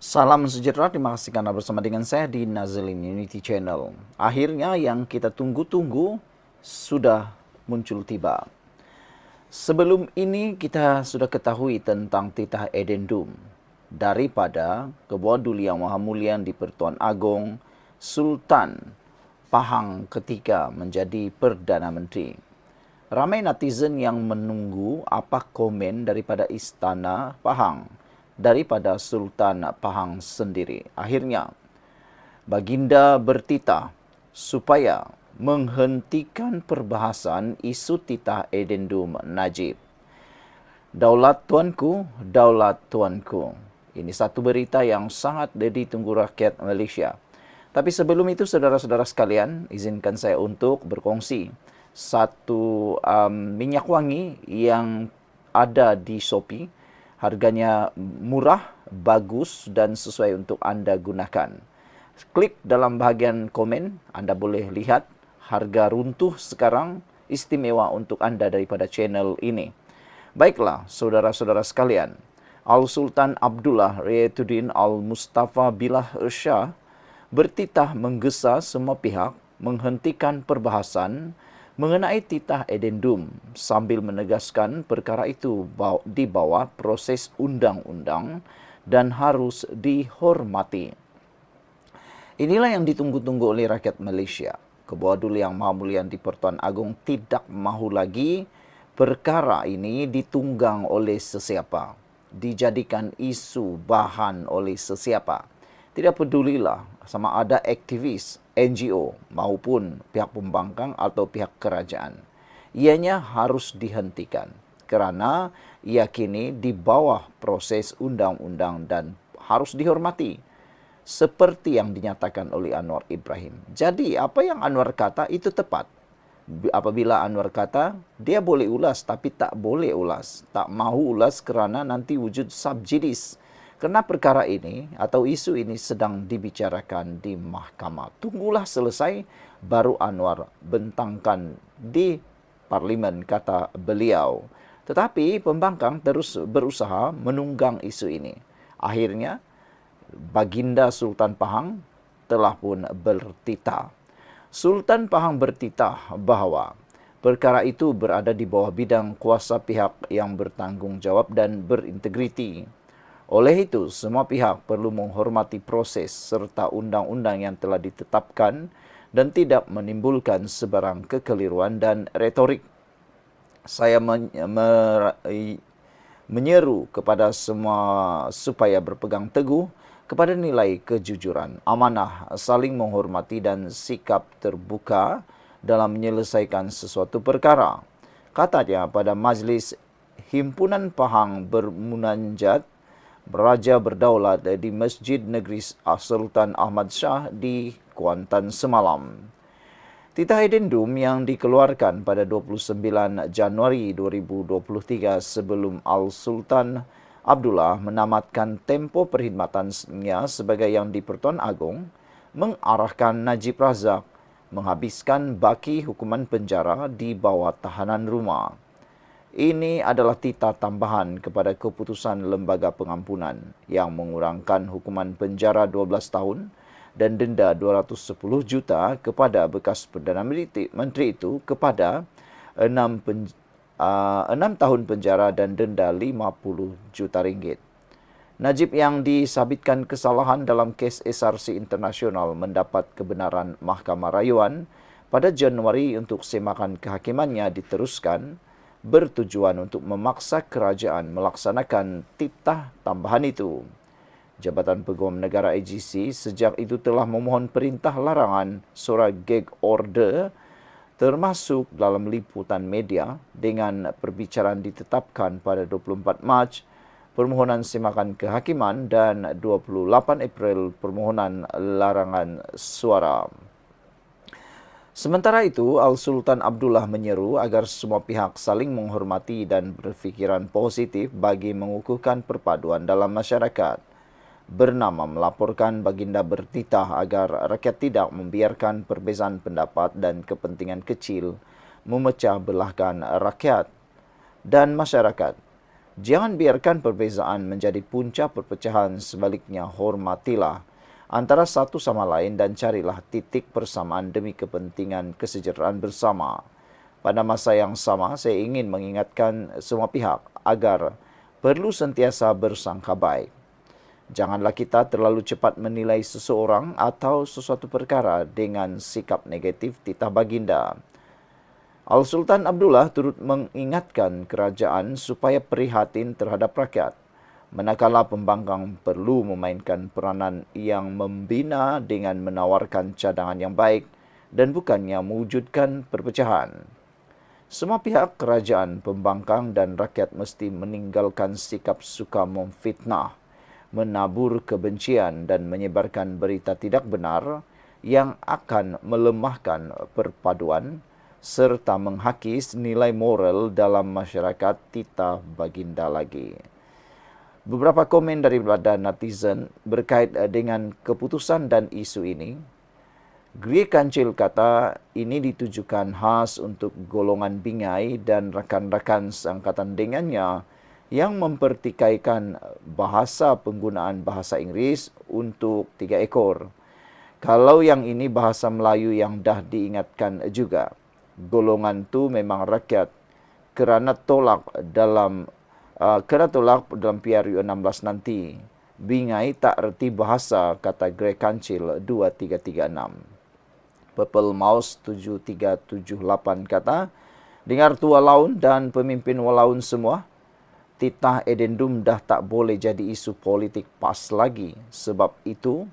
Salam sejahtera, terima kasih karena bersama dengan saya di Nazilin Unity Channel. Akhirnya yang kita tunggu-tunggu sudah muncul tiba. Sebelum ini kita sudah ketahui tentang titah edendum daripada Ketua Duli Yang Maha Mulia di Pertuan Agong Sultan Pahang ketika menjadi Perdana Menteri. Ramai netizen yang menunggu apa komen daripada Istana Pahang, daripada Sultan Pahang sendiri. Akhirnya, Baginda bertitah supaya menghentikan perbahasan isu titah edendum Najib. Daulat tuanku, daulat tuanku. Ini satu berita yang sangat ditunggu rakyat Malaysia. Tapi sebelum itu, saudara-saudara sekalian, izinkan saya untuk berkongsi satu minyak wangi yang ada di Shopee. Harganya murah, bagus dan sesuai untuk Anda gunakan. Klik dalam bahagian komen, Anda boleh lihat harga runtuh sekarang istimewa untuk Anda daripada channel ini. Baiklah, saudara-saudara sekalian, Al-Sultan Abdullah Riayatuddin Al-Mustafa Billah Shah bertitah menggesa semua pihak menghentikan perbahasan mengenai titah edendum sambil menegaskan perkara itu di bawah proses undang-undang dan harus dihormati. Inilah yang ditunggu-tunggu oleh rakyat Malaysia. Ketua Duli Yang Maha Mulia di Pertuan Agong tidak mahu lagi perkara ini ditunggang oleh sesiapa, dijadikan isu bahan oleh sesiapa. Tidak pedulilah sama ada aktivis, NGO maupun pihak pembangkang atau pihak kerajaan. Ianya harus dihentikan kerana ia kini di bawah proses undang-undang dan harus dihormati seperti yang dinyatakan oleh Anwar Ibrahim. Jadi apa yang Anwar kata itu tepat. Apabila Anwar kata dia boleh ulas tapi tak boleh ulas, tak mahu ulas kerana nanti wujud subjudis. Kerana perkara ini atau isu ini sedang dibicarakan di mahkamah. Tunggulah selesai baru Anwar bentangkan di parlimen, kata beliau. Tetapi pembangkang terus berusaha menunggang isu ini. Akhirnya Baginda Sultan Pahang telah pun bertitah. Sultan Pahang bertitah bahawa perkara itu berada di bawah bidang kuasa pihak yang bertanggungjawab dan berintegriti. Oleh itu, semua pihak perlu menghormati proses serta undang-undang yang telah ditetapkan dan tidak menimbulkan sebarang kekeliruan dan retorik. Saya menyeru kepada semua supaya berpegang teguh kepada nilai kejujuran, amanah, saling menghormati dan sikap terbuka dalam menyelesaikan sesuatu perkara. Katanya pada majlis Himpunan Pahang bermunajat Raja Berdaulat di Masjid Negeri Sultan Ahmad Shah di Kuantan semalam. Titah edendum yang dikeluarkan pada 29 Januari 2023 sebelum Al-Sultan Abdullah menamatkan tempoh perkhidmatannya sebagai Yang di-Pertuan Agong, mengarahkan Najib Razak menghabiskan baki hukuman penjara di bawah tahanan rumah. Ini adalah titah tambahan kepada keputusan Lembaga Pengampunan yang mengurangkan hukuman penjara 12 tahun dan denda 210 juta kepada bekas Perdana Menteri itu kepada 6 tahun penjara dan denda 50 juta ringgit. Najib yang disabitkan kesalahan dalam kes SRC Internasional mendapat kebenaran Mahkamah Rayuan pada Januari untuk semakan kehakimannya diteruskan bertujuan untuk memaksa kerajaan melaksanakan titah tambahan itu. Jabatan Peguam Negara AGC sejak itu telah memohon perintah larangan surat gag order termasuk dalam liputan media dengan perbicaraan ditetapkan pada 24 Mac permohonan semakan kehakiman dan 28 April permohonan larangan suara. Sementara itu, Al-Sultan Abdullah menyeru agar semua pihak saling menghormati dan berfikiran positif bagi mengukuhkan perpaduan dalam masyarakat. Bernama melaporkan Baginda bertitah agar rakyat tidak membiarkan perbezaan pendapat dan kepentingan kecil memecah belahkan rakyat dan masyarakat. Jangan biarkan perbezaan menjadi punca perpecahan, sebaliknya hormatilah antara satu sama lain dan carilah titik persamaan demi kepentingan kesejahteraan bersama. Pada masa yang sama, saya ingin mengingatkan semua pihak agar perlu sentiasa bersangka baik. Janganlah kita terlalu cepat menilai seseorang atau sesuatu perkara dengan sikap negatif titah baginda. Al-Sultan Abdullah turut mengingatkan kerajaan supaya prihatin terhadap rakyat. Manakala pembangkang perlu memainkan peranan yang membina dengan menawarkan cadangan yang baik dan bukannya mewujudkan perpecahan. Semua pihak kerajaan, pembangkang dan rakyat mesti meninggalkan sikap suka memfitnah, menabur kebencian dan menyebarkan berita tidak benar yang akan melemahkan perpaduan serta menghakis nilai moral dalam masyarakat titah baginda lagi. Beberapa komen daripada netizen berkait dengan keputusan dan isu ini. Grie Kancil kata ini ditujukan khas untuk golongan Bingai dan rakan-rakan seangkatan dengannya yang mempertikaikan bahasa penggunaan bahasa Inggeris untuk 3 ekor. Kalau yang ini bahasa Melayu yang dah diingatkan juga. Golongan tu memang rakyat kerana tolak dalam PRU 16 nanti. Bingai tak erti bahasa, kata Greg Kancil 2336. Purple Mouse 7378 kata, dengar tua laun dan pemimpin walaun semua, titah edendum dah tak boleh jadi isu politik pas lagi. Sebab itu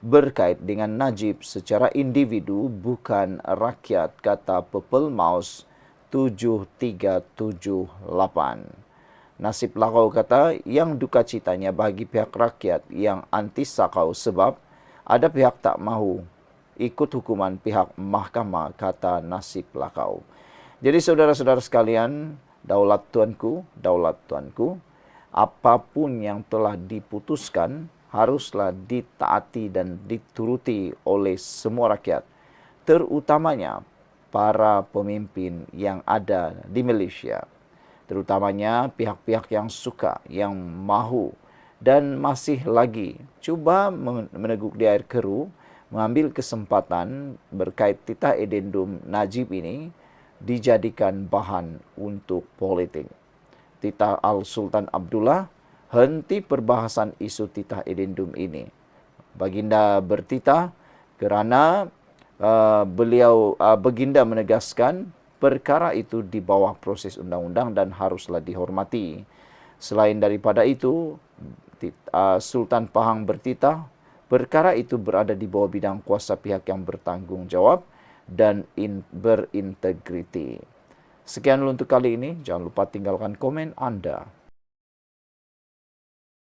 berkait dengan Najib secara individu bukan rakyat, kata Purple Mouse 7378. Nasib Lakau kata yang duka citanya bagi pihak rakyat yang anti Sakau sebab ada pihak tak mahu ikut hukuman pihak mahkamah, kata Nasib Lakau. Jadi saudara-saudara sekalian, daulat tuanku, apapun yang telah diputuskan haruslah ditaati dan dituruti oleh semua rakyat, terutamanya para pemimpin yang ada di Malaysia, terutamanya pihak-pihak yang suka, yang mahu dan masih lagi cuba meneguk di air keruh, mengambil kesempatan berkait titah edendum Najib ini dijadikan bahan untuk politik. Titah Al-Sultan Abdullah, henti perbahasan isu titah edendum ini. Baginda bertitah kerana Baginda menegaskan perkara itu di bawah proses undang-undang dan haruslah dihormati. Selain daripada itu, Sultan Pahang bertitah perkara itu berada di bawah bidang kuasa pihak yang bertanggungjawab dan berintegriti. Sekian untuk kali ini. Jangan lupa tinggalkan komen Anda.